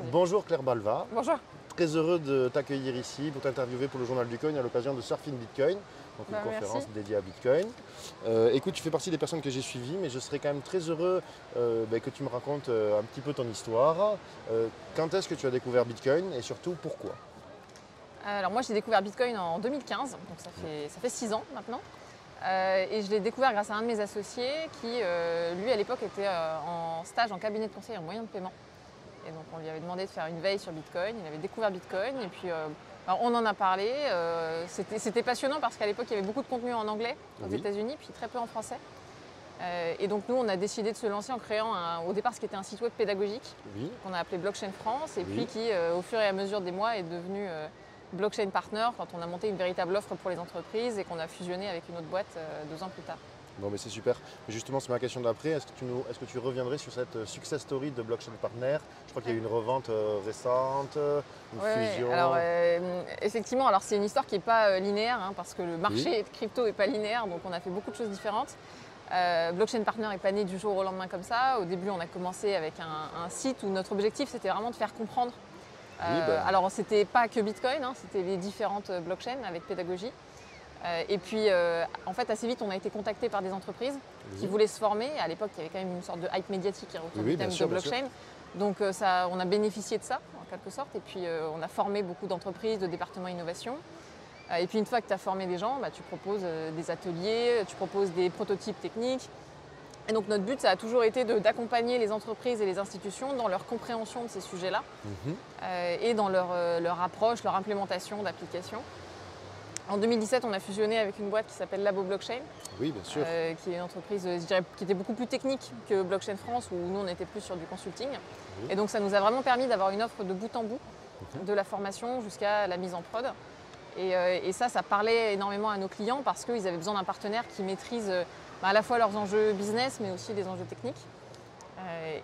aujourd'hui. Bonjour Claire Balva. Bonjour. Très heureux de t'accueillir ici pour t'interviewer pour le journal du Coin à l'occasion de Surfing Bitcoin, donc une conférence merci. dédiée à Bitcoin. Écoute, tu fais partie des personnes que j'ai suivies, mais je serais quand même très heureux que tu me racontes un petit peu ton histoire. Quand est-ce que tu as découvert Bitcoin et surtout pourquoi? Alors moi j'ai découvert Bitcoin en 2015, donc ça fait 6 ans maintenant. Et je l'ai découvert grâce à un de mes associés qui, lui à l'époque, était en stage en cabinet de conseil en moyens de paiement. Et donc on lui avait demandé de faire une veille sur Bitcoin, il avait découvert Bitcoin et puis on en a parlé. C'était passionnant parce qu'à l'époque il y avait beaucoup de contenu en anglais aux États-Unis, puis très peu en français. Et donc nous on a décidé de se lancer en créant au départ ce qui était un site web pédagogique qu'on a appelé Blockchain France et puis qui au fur et à mesure des mois est devenu Blockchain Partner quand on a monté une véritable offre pour les entreprises et qu'on a fusionné avec une autre boîte 2 ans plus tard. Bon, mais c'est super. Mais justement, c'est ma question d'après. Est-ce que tu reviendrais sur cette success story de Blockchain Partner? Je crois qu'il y a eu une revente récente, une fusion. Alors, effectivement, alors c'est une histoire qui n'est pas linéaire hein, parce que le marché de crypto n'est pas linéaire, donc on a fait beaucoup de choses différentes. Blockchain Partner n'est pas né du jour au lendemain comme ça. Au début, on a commencé avec un site où notre objectif c'était vraiment de faire comprendre. Alors, c'était pas que Bitcoin, hein, c'était les différentes blockchains avec pédagogie. Et puis, en fait, assez vite, on a été contacté par des entreprises qui voulaient se former. À l'époque, il y avait quand même une sorte de hype médiatique autour du thème de blockchain. Donc, on a bénéficié de ça, en quelque sorte. Et puis, on a formé beaucoup d'entreprises, de départements innovation. Et puis, une fois que tu as formé des gens, tu proposes des ateliers, tu proposes des prototypes techniques. Et donc, notre but, ça a toujours été d'accompagner les entreprises et les institutions dans leur compréhension de ces sujets-là et dans leur approche, leur implémentation d'applications. En 2017, on a fusionné avec une boîte qui s'appelle Labo Blockchain, oui, bien sûr. qui est une entreprise je dirais, qui était beaucoup plus technique que Blockchain France, où nous, on était plus sur du consulting. Et donc, ça nous a vraiment permis d'avoir une offre de bout en bout, de la formation jusqu'à la mise en prod. Et ça parlait énormément à nos clients parce qu'ils avaient besoin d'un partenaire qui maîtrise à la fois leurs enjeux business, mais aussi les enjeux techniques.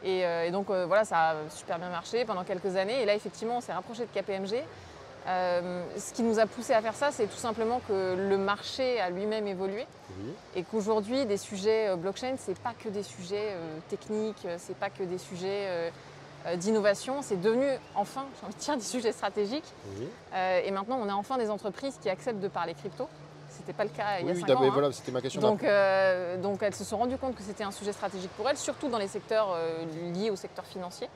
Et donc, voilà, ça a super bien marché pendant quelques années. Et là, effectivement, on s'est rapproché de KPMG. Ce qui nous a poussé à faire ça, c'est tout simplement que le marché a lui-même évolué et qu'aujourd'hui, des sujets blockchain, c'est pas que des sujets techniques, c'est pas que des sujets d'innovation, c'est devenu enfin, j'ai envie de dire, des sujets stratégiques. Et maintenant, on a enfin des entreprises qui acceptent de parler crypto. C'était pas le cas il y a 5 ans. Voilà, c'était ma question. Donc elles se sont rendues compte que c'était un sujet stratégique pour elles, surtout dans les secteurs liés au secteur financier.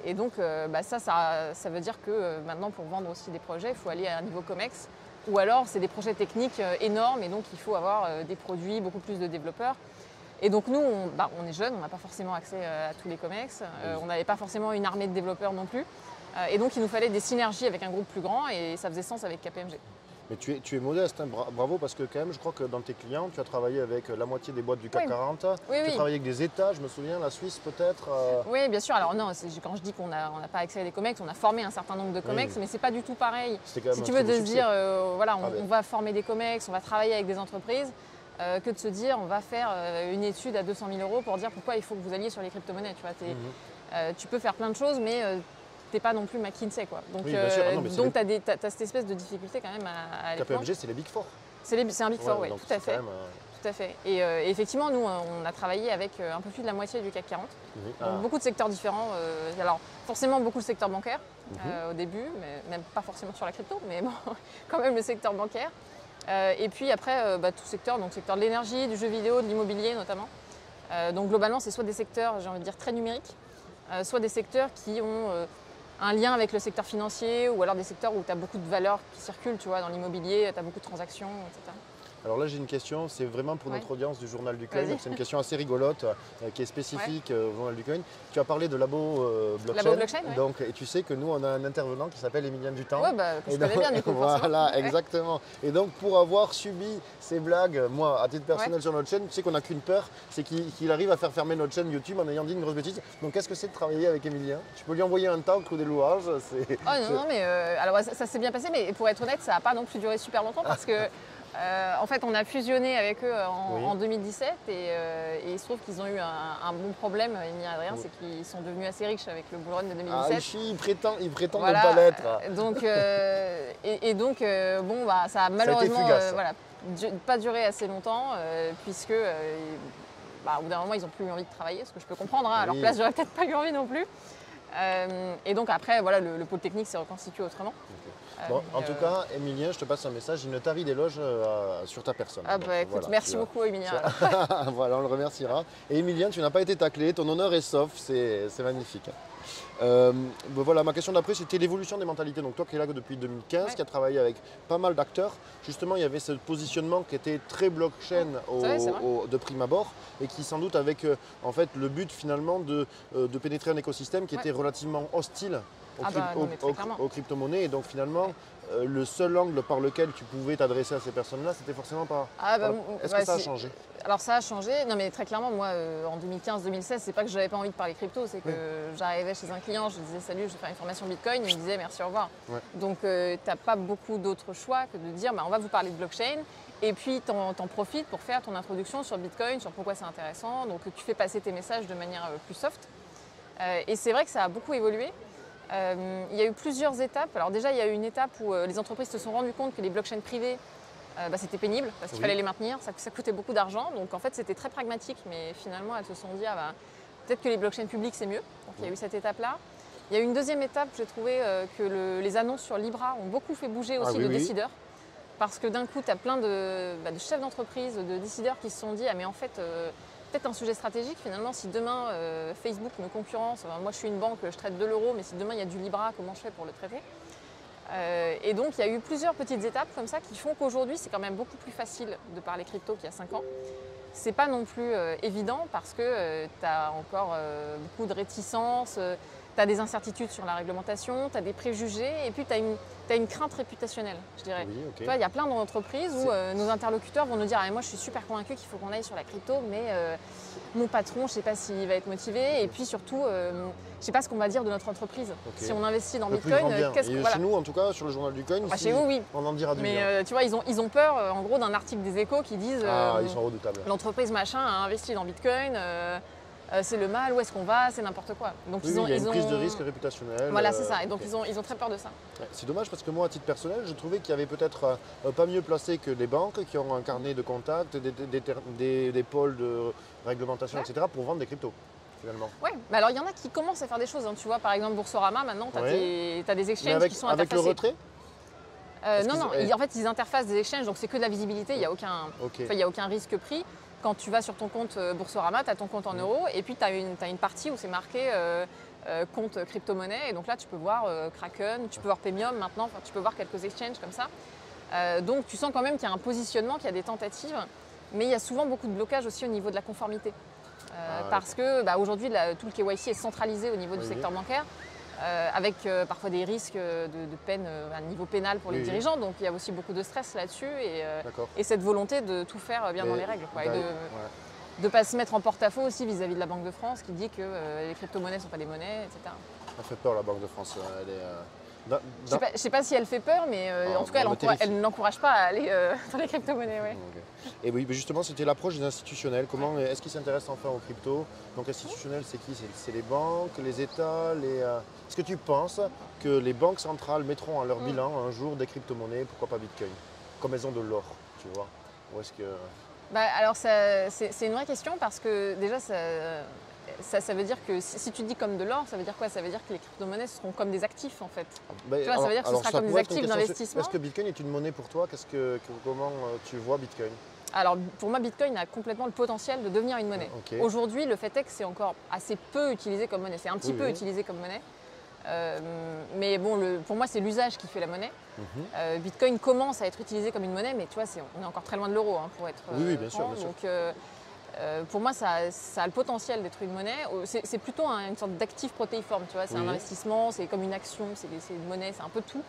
Et donc ça veut dire que maintenant pour vendre aussi des projets, il faut aller à un niveau COMEX ou alors c'est des projets techniques énormes et donc il faut avoir des produits, beaucoup plus de développeurs. Et donc nous, on est jeunes, on n'a pas forcément accès à tous les COMEX, on n'avait pas forcément une armée de développeurs non plus. Et donc il nous fallait des synergies avec un groupe plus grand et ça faisait sens avec KPMG. Mais tu es modeste, hein, bravo, parce que quand même, je crois que dans tes clients, tu as travaillé avec la moitié des boîtes du CAC 40. Tu as travaillé avec des États, je me souviens, la Suisse peut-être. Oui, bien sûr. Alors non, quand je dis qu'on n'a pas accès à des COMEX, on a formé un certain nombre de COMEX, mais c'est pas du tout pareil. Si tu veux de se dire, voilà, on va former des COMEX, on va travailler avec des entreprises, que de se dire, on va faire une étude à 200 000 € pour dire pourquoi il faut que vous alliez sur les crypto-monnaies. Tu vois, tu peux faire plein de choses, mais t'es pas non plus McKinsey, quoi. Donc, tu as cette espèce de difficulté quand même à aller KPMG, c'est les Big Four. C'est un Big Four, oui, tout à fait. Tout à fait. Et effectivement, nous, on a travaillé avec un peu plus de la moitié du CAC 40. Donc, beaucoup de secteurs différents. Alors, forcément, beaucoup le secteur bancaire au début, mais même pas forcément sur la crypto, mais bon, quand même le secteur bancaire. Et puis après, tout secteur, donc secteur de l'énergie, du jeu vidéo, de l'immobilier notamment. Donc, globalement, c'est soit des secteurs, j'ai envie de dire, très numériques, soit des secteurs qui ont un lien avec le secteur financier ou alors des secteurs où tu as beaucoup de valeurs qui circulent, tu vois, dans l'immobilier, tu as beaucoup de transactions, etc. Alors là, j'ai une question, c'est vraiment pour notre audience du Journal du Coin. C'est une question assez rigolote qui est spécifique au Journal du Coin. Tu as parlé de Labo Blockchain. Labo Blockchain, donc, et tu sais que nous, on a un intervenant qui s'appelle Emilien Dutemps. Oui, que je connais bien du coup. Voilà, exactement. Et donc, pour avoir subi ces blagues, moi, à titre personnel sur notre chaîne, tu sais qu'on n'a qu'une peur, c'est qu'il arrive à faire fermer notre chaîne YouTube en ayant dit une grosse bêtise. Donc, qu'est-ce que c'est de travailler avec Emilien? Tu peux lui envoyer un talk ou des louanges. Non, mais alors ça s'est bien passé, mais pour être honnête, ça n'a pas non plus duré super longtemps parce que en fait, on a fusionné avec eux en 2017 et il se trouve qu'ils ont eu un bon problème, Amy et Adrien, c'est qu'ils sont devenus assez riches avec le bull run de 2017. Ils prétendent ne pas l'être. Donc, ça a malheureusement pas duré assez longtemps puisque au bout d'un moment, ils n'ont plus eu envie de travailler, ce que je peux comprendre. À leur place, j'aurais peut-être pas eu envie non plus. Et donc après, voilà, le pôle technique s'est reconstitué autrement. Bon, en tout cas, Emilien, je te passe un message, il ne tarit d'éloges sur ta personne. Ah bah écoute, voilà, merci beaucoup Emilien. Voilà, on le remerciera. Et Emilien, tu n'as pas été taclé, ton honneur est sauf, c'est magnifique. Voilà, ma question d'après, c'était l'évolution des mentalités. Donc toi qui es là depuis 2015, qui a travaillé avec pas mal d'acteurs, justement il y avait ce positionnement qui était très blockchain de prime abord et qui sans doute avec en fait, le but finalement de pénétrer un écosystème qui était relativement hostile aux crypto-monnaies. Et donc finalement, le seul angle par lequel tu pouvais t'adresser à ces personnes-là, c'était forcément pas... Est-ce que ça a changé? Alors ça a changé. Non mais très clairement, moi en 2015-2016, c'est pas que j'avais pas envie de parler crypto, c'est que j'arrivais chez un client, je lui disais salut, je vais faire une formation Bitcoin, il me disait merci, au revoir. Donc t'as pas beaucoup d'autres choix que de dire on va vous parler de blockchain. Et puis, tu en profites pour faire ton introduction sur Bitcoin, sur pourquoi c'est intéressant. Donc, tu fais passer tes messages de manière plus soft. Et c'est vrai que ça a beaucoup évolué. Il y a eu plusieurs étapes. Alors déjà, il y a eu une étape où les entreprises se sont rendues compte que les blockchains privées, c'était pénible parce qu'il fallait les maintenir, ça coûtait beaucoup d'argent. Donc en fait, c'était très pragmatique, mais finalement, elles se sont dit, peut-être que les blockchains publiques, c'est mieux. Donc il y a eu cette étape-là. Il y a eu une deuxième étape, j'ai trouvé que les annonces sur Libra ont beaucoup fait bouger aussi de décideurs. Parce que d'un coup, tu as plein de chefs d'entreprise, de décideurs qui se sont dit « Ah mais en fait, peut-être un sujet stratégique finalement, si demain Facebook me concurrence, moi je suis une banque, je traite de l'euro, mais si demain il y a du Libra, comment je fais pour le traiter ?» Et donc il y a eu plusieurs petites étapes comme ça qui font qu'aujourd'hui c'est quand même beaucoup plus facile de parler crypto qu'il y a 5 ans. C'est pas non plus évident parce que tu as encore beaucoup de réticences, tu as des incertitudes sur la réglementation, tu as des préjugés et puis tu as une crainte réputationnelle, je dirais. Oui, Tu vois, il y a plein d'entreprises où nos interlocuteurs vont nous dire moi je suis super convaincu qu'il faut qu'on aille sur la crypto, mais mon patron, je ne sais pas s'il va être motivé et puis surtout, je ne sais pas ce qu'on va dire de notre entreprise. Si on investit dans Bitcoin, qu'est-ce qu'on... Chez nous, en tout cas, sur le journal du Coin, chez vous, oui. On en dira du bien. Mais tu vois, ils ont peur en gros d'un article des Échos qui disent ils sont redoutables. L'entreprise machin a investi dans Bitcoin, c'est le mal, où est-ce qu'on va, c'est n'importe quoi. Donc il y a une prise de risque réputationnelle. Voilà, c'est ça. Et donc ils ont très peur de ça. C'est dommage parce que moi, à titre personnel, je trouvais qu'il y avait peut-être pas mieux placé que les banques qui ont un carnet de contacts, des pôles de réglementation, etc. pour vendre des cryptos. Oui, mais alors il y en a qui commencent à faire des choses. Tu vois, par exemple, Boursorama, maintenant, tu as des exchanges qui sont interfacés. Avec le retrait non, en fait, ils interfacent des exchanges, donc c'est que de la visibilité, il n'y a aucun risque pris. Quand tu vas sur ton compte Boursorama, tu as ton compte en euros et puis tu as une partie où c'est marqué compte crypto-monnaie. Et donc là, tu peux voir Kraken, tu peux voir Premium maintenant, tu peux voir quelques exchanges comme ça. Donc tu sens quand même qu'il y a un positionnement, qu'il y a des tentatives, mais il y a souvent beaucoup de blocages aussi au niveau de la conformité. Parce que aujourd'hui, tout le KYC est centralisé au niveau du secteur bancaire. Avec parfois des risques de peine à niveau pénal pour les dirigeants. Donc il y a aussi beaucoup de stress là-dessus et cette volonté de tout faire bien dans les règles. Quoi, et de ne pas se mettre en porte-à-faux aussi vis-à-vis de la Banque de France qui dit que les crypto-monnaies ne sont pas des monnaies, etc. Ça fait peur la Banque de France. Je ne sais pas si elle fait peur, mais en tout cas, elle n'encourage pas à aller dans les crypto-monnaies. Ouais. Et oui, mais justement, c'était l'approche des institutionnels. Comment est-ce qu'ils s'intéressent enfin aux cryptos? Donc institutionnels, c'est qui? C'est les banques, les États, Est-ce que tu penses que les banques centrales mettront à leur bilan un jour des crypto-monnaies, pourquoi pas Bitcoin? Comme elles ont de l'or, tu vois? Ou est-ce que... Alors, c'est une vraie question parce que déjà, ça veut dire que si tu dis comme de l'or, ça veut dire quoi? Ça veut dire que les crypto-monnaies seront comme des actifs en fait. Tu vois, ça veut dire que ce sera comme des actifs d'investissement. Est-ce que Bitcoin est une monnaie pour toi? Comment tu vois Bitcoin? Alors pour moi, Bitcoin a complètement le potentiel de devenir une monnaie. Aujourd'hui, le fait est que c'est encore assez peu utilisé comme monnaie. C'est un petit peu utilisé comme monnaie. Mais bon, pour moi, c'est l'usage qui fait la monnaie. Bitcoin commence à être utilisé comme une monnaie, mais tu vois, on est encore très loin de l'euro pour être bien sûr. Donc, pour moi, ça a le potentiel d'être une monnaie. C'est plutôt une sorte d'actif protéiforme, tu vois. C'est un investissement, c'est comme une action, c'est une monnaie, c'est un peu tout.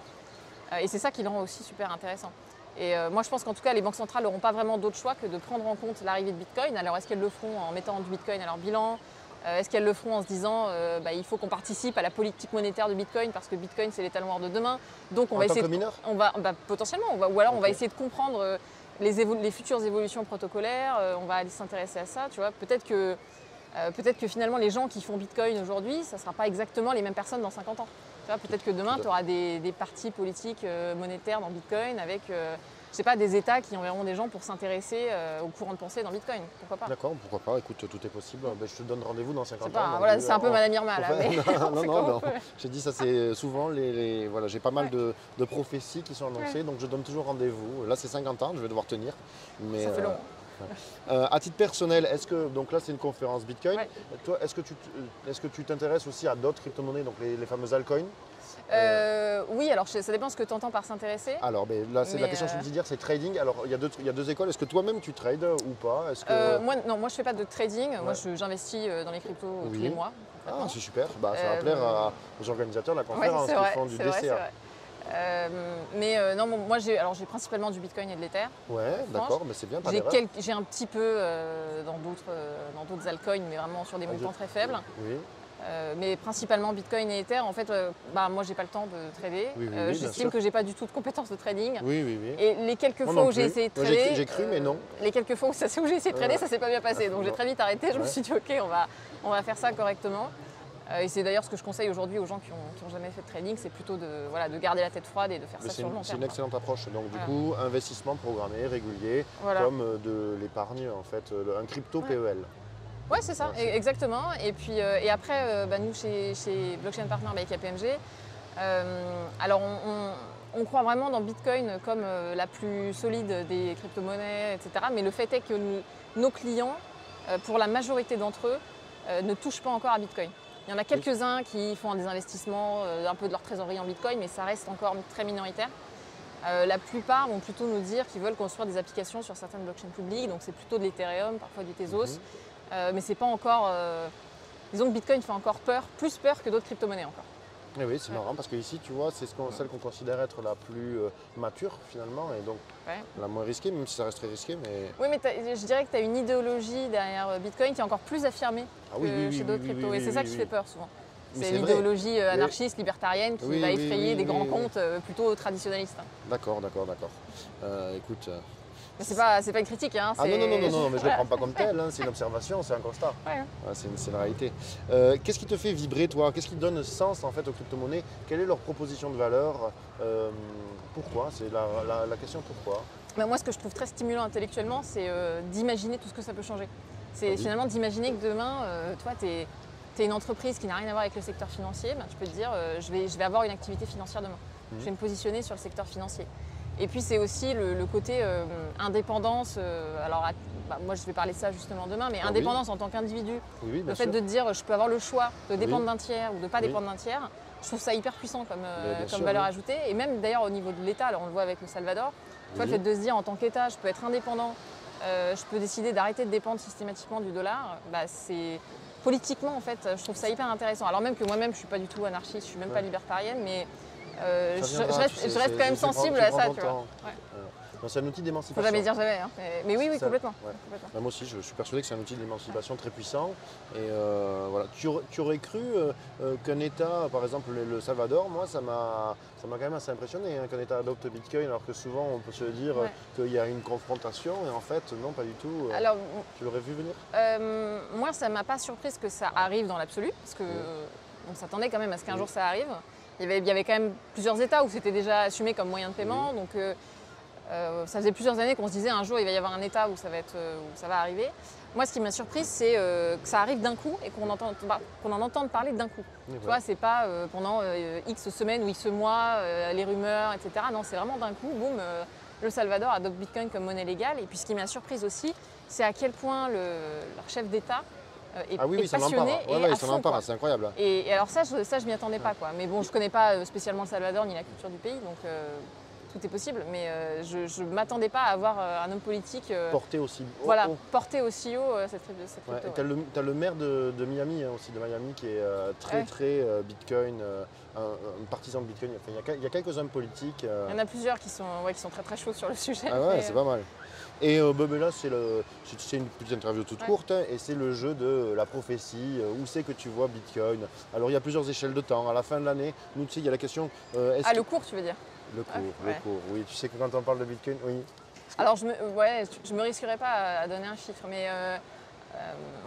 Et c'est ça qui le rend aussi super intéressant. Et moi, je pense qu'en tout cas, les banques centrales n'auront pas vraiment d'autre choix que de prendre en compte l'arrivée de Bitcoin. Alors, est-ce qu'elles le feront en mettant du Bitcoin à leur bilan? Est-ce qu'elles le feront en se disant il faut qu'on participe à la politique monétaire de Bitcoin parce que Bitcoin, c'est l'étalon or de demain. Donc, on va essayer potentiellement, ou alors on va essayer de comprendre les futures évolutions protocolaires. On va aller s'intéresser à ça. Tu vois, peut-être que finalement, les gens qui font Bitcoin aujourd'hui, ça ne sera pas exactement les mêmes personnes dans 50 ans. Peut-être que demain, tu auras des partis politiques monétaires dans Bitcoin avec, je sais pas, des États qui enverront des gens pour s'intéresser au courant de pensée dans Bitcoin. Pourquoi pas? D'accord, pourquoi pas, écoute, tout est possible. Ben, je te donne rendez-vous dans 50 Pas, ans. voilà, c'est un peu Madame Irma là. Mais Non, j'ai dit ça, c'est souvent voilà, j'ai pas mal de prophéties qui sont annoncées, donc je donne toujours rendez-vous. Là, c'est 50 ans, je vais devoir tenir. Mais, ça fait long. à titre personnel, donc là c'est une conférence Bitcoin, Ouais. toi est-ce que tu t'intéresses aussi à d'autres crypto-monnaies, donc les fameuses altcoins? Oui, alors ça dépend ce que tu entends par s'intéresser. Alors là c'est la question subsidiaire, c'est trading. Alors il y a deux écoles, est-ce que toi-même tu trades ou pas? Moi je fais pas de trading, moi j'investis dans les cryptos tous les mois. Ah c'est super, ça va plaire aux organisateurs de la conférence qui font du DCA. Non, moi j'ai principalement du Bitcoin et de l'Ether. Ouais, d'accord, mais c'est bien, pas d'erreur. J'ai un petit peu dans d'autres altcoins, mais vraiment sur des montants très faibles. Oui. Mais principalement Bitcoin et Ether. En fait, moi j'ai pas le temps de trader. J'estime que j'ai pas du tout de compétences de trading. Oui. Et les quelques fois où j'ai essayé de trader, j'ai cru, mais non. Les quelques fois où j'ai essayé de trader, ça s'est pas bien passé. Donc j'ai très vite arrêté. Je me suis dit ok, on va faire ça correctement. Et c'est d'ailleurs ce que je conseille aujourd'hui aux gens qui ont jamais fait de trading, c'est plutôt de garder la tête froide et de faire ça sur le long terme. C'est une excellente approche. Donc du coup, investissement programmé, régulier, comme de l'épargne en fait, un crypto PEL. Ouais, c'est ça, exactement. Et puis après, nous chez Blockchain Partner by KPMG, alors on croit vraiment dans Bitcoin comme la plus solide des crypto-monnaies, etc. Mais le fait est que nos clients, pour la majorité d'entre eux, ne touchent pas encore à Bitcoin. Il y en a quelques-uns qui font des investissements, un peu de leur trésorerie en Bitcoin, mais ça reste encore très minoritaire. La plupart vont plutôt nous dire qu'ils veulent construire des applications sur certaines blockchains publiques, donc c'est plutôt de l'Ethereum, parfois du Tezos, mais c'est pas encore. Disons que Bitcoin fait encore peur, plus peur que d'autres crypto-monnaies encore. Et oui, c'est marrant parce qu'ici, tu vois, c'est celle qu'on considère être la plus mature finalement et donc la moins risquée, même si ça reste très risqué. Mais... Oui, mais je dirais que tu as une idéologie derrière Bitcoin qui est encore plus affirmée que chez d'autres cryptos. Et c'est ça qui fait peur souvent. C'est l'idéologie anarchiste, libertarienne qui va effrayer des grands comptes plutôt traditionnalistes. D'accord. Écoute. Mais c'est pas une critique. Hein, non, mais je ne le prends pas comme tel, c'est une observation, c'est un constat. C'est une réalité. Qu'est-ce qui te fait vibrer, toi? Qu'est-ce qui donne sens en fait aux crypto-monnaies? Quelle est leur proposition de valeur? Pourquoi? C'est la question pourquoi. Moi, ce que je trouve très stimulant intellectuellement, c'est d'imaginer tout ce que ça peut changer. C'est finalement d'imaginer que demain, toi, tu es une entreprise qui n'a rien à voir avec le secteur financier, tu peux te dire, je vais avoir une activité financière demain. Je vais me positionner sur le secteur financier. Et puis c'est aussi le côté indépendance, moi je vais parler de ça justement demain, mais indépendance en tant qu'individu, le fait de te dire je peux avoir le choix de dépendre d'un tiers ou de ne pas dépendre d'un tiers, je trouve ça hyper puissant comme valeur ajoutée. Et même d'ailleurs au niveau de l'État, alors on le voit avec le Salvador, le fait de se dire en tant qu'État je peux être indépendant, je peux décider d'arrêter de dépendre systématiquement du dollar, c'est politiquement en fait, je trouve ça hyper intéressant. Alors même que moi-même je ne suis pas du tout anarchiste, je ne suis même pas libertarienne, mais je reste quand même sensible à ça, tu vois. C'est un outil d'émancipation. Faut jamais dire jamais, hein. Mais oui, complètement. Moi aussi, je suis persuadé que c'est un outil d'émancipation très puissant. Et voilà. Tu aurais cru qu'un État, par exemple le Salvador, moi ça m'a quand même assez impressionné qu'un État adopte Bitcoin, alors que souvent on peut se dire qu'il y a une confrontation, et en fait non, pas du tout. Alors, tu l'aurais vu venir? Moi, ça ne m'a pas surprise que ça arrive dans l'absolu, parce qu'on s'attendait quand même à ce qu'un jour ça arrive. Il y avait quand même plusieurs États où c'était déjà assumé comme moyen de paiement, donc ça faisait plusieurs années qu'on se disait un jour il va y avoir un État où ça va arriver. Moi, ce qui m'a surprise, c'est que ça arrive d'un coup et qu'on en entende parler d'un coup. Tu vois, c'est pas pendant X semaines ou X mois, les rumeurs, etc. Non, c'est vraiment d'un coup, boum, le Salvador adopte Bitcoin comme monnaie légale. Et puis ce qui m'a surprise aussi, c'est à quel point leur chef d'État est passionné et à fond, c'est incroyable. Et alors ça, je m'y attendais pas, quoi. Mais bon, je connais pas spécialement le Salvador ni la culture du pays, donc tout est possible. Mais je m'attendais pas à avoir un homme politique porté aussi haut. Porté aussi haut cette crypto. Tu as le maire de Miami aussi, de Miami, qui est très Bitcoin, un partisan de Bitcoin. Enfin, il y a quelques hommes politiques. Il y en a plusieurs qui sont très très chauds sur le sujet. Ah ouais, c'est pas mal. Et là, c'est une petite interview toute courte, et c'est le jeu de la prophétie. Où c'est que tu vois Bitcoin? Alors, il y a plusieurs échelles de temps. À la fin de l'année, nous, tu sais, il y a la question... le cours, tu veux dire? Le cours, oui. Tu sais que quand on parle de Bitcoin, oui. Alors, je me risquerais pas à donner un chiffre, mais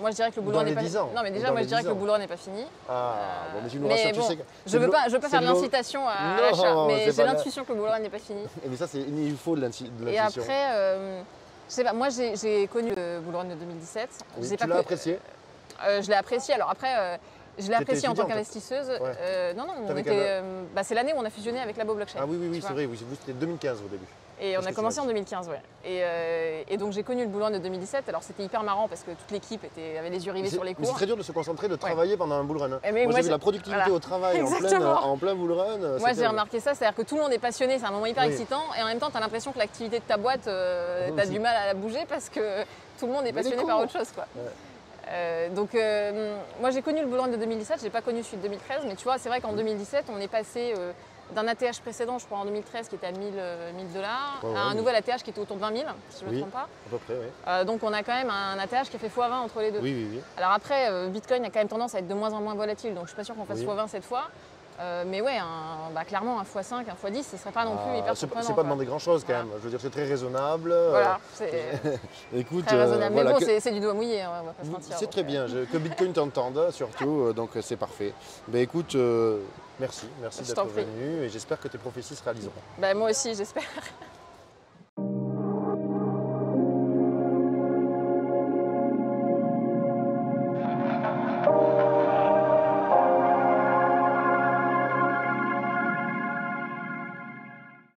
Moi, je dirais que le boulot Dans n'est les pas 10 ans. Non, mais déjà, Dans moi, les je dirais 10 que le ans. boulot n'est pas fini. Ah, bon, mais tu nous Mais rassures, bon, tu sais que je veux pas c'est faire de de l'incitation à Non, l'achat, mais c'est j'ai pas la- l'intuition que le boulot n'est pas fini. Mais ça, il faut de l'intuition. Et après, je sais pas, moi, j'ai connu le Bull Run de 2017. Oui, J'ai tu pas l'as que- apprécié? Je l'ai apprécié. Alors après, je l'ai apprécié en tant étudiante. qu'investisseuse. Ouais. Non, on T'avais était, c'est l'année où on a fusionné avec Labo Blockchain. Ah oui, tu c'est vois. vrai, oui, vous, c'était 2015 au début. Et on Parce a que commencé tu en m'as 2015, ouais. Et donc j'ai connu le Bull Run de 2017. Alors c'était hyper marrant parce que toute l'équipe avait les yeux rivés sur les Mais c'est cours. très dur de se concentrer, de travailler pendant un bull run. Eh, mais Moi, moi, j'ai vu j'ai- la productivité voilà. au travail Exactement. en plein bull run. Moi c'était- j'ai remarqué ça, c'est-à-dire que tout le monde est passionné, c'est un moment hyper Oui. excitant et en même temps tu as l'impression que l'activité de ta boîte, tu as du mal à la bouger parce que tout le monde est Mais les passionné par cours. autre chose, quoi. Ouais. Donc moi j'ai connu le Bull Run de 2017, j'ai pas connu celui de 2013, mais tu vois c'est vrai qu'en 2017 on est passé d'un ATH précédent, je crois en 2013 qui était à 1000 dollars, Ouais, à un ouais. nouvel ATH qui était autour de 20 000, si je ne me Oui. trompe pas. À peu près, oui. Donc on a quand même un ATH qui a fait x20 entre les deux. Oui, oui, oui. Alors après, Bitcoin a quand même tendance à être de moins en moins volatile, donc je suis pas sûre qu'on fasse Oui. x20 cette fois. Mais ouais, clairement un x5, un x10, ce serait pas non plus hyper C'est surprenant. pas quoi. demander grand chose quand Voilà. même. Je veux dire, c'est très raisonnable. Voilà, c'est Écoute, très raisonnable. voilà, mais bon, que- c'est du doigt mouillé, hein, on va pas se mentir. c'est donc, très bien. Que Bitcoin t'entende surtout, donc c'est parfait. Ben écoute, merci Je d'être t'en prie. venu et j'espère que tes prophéties se réaliseront. Bah, moi aussi, j'espère.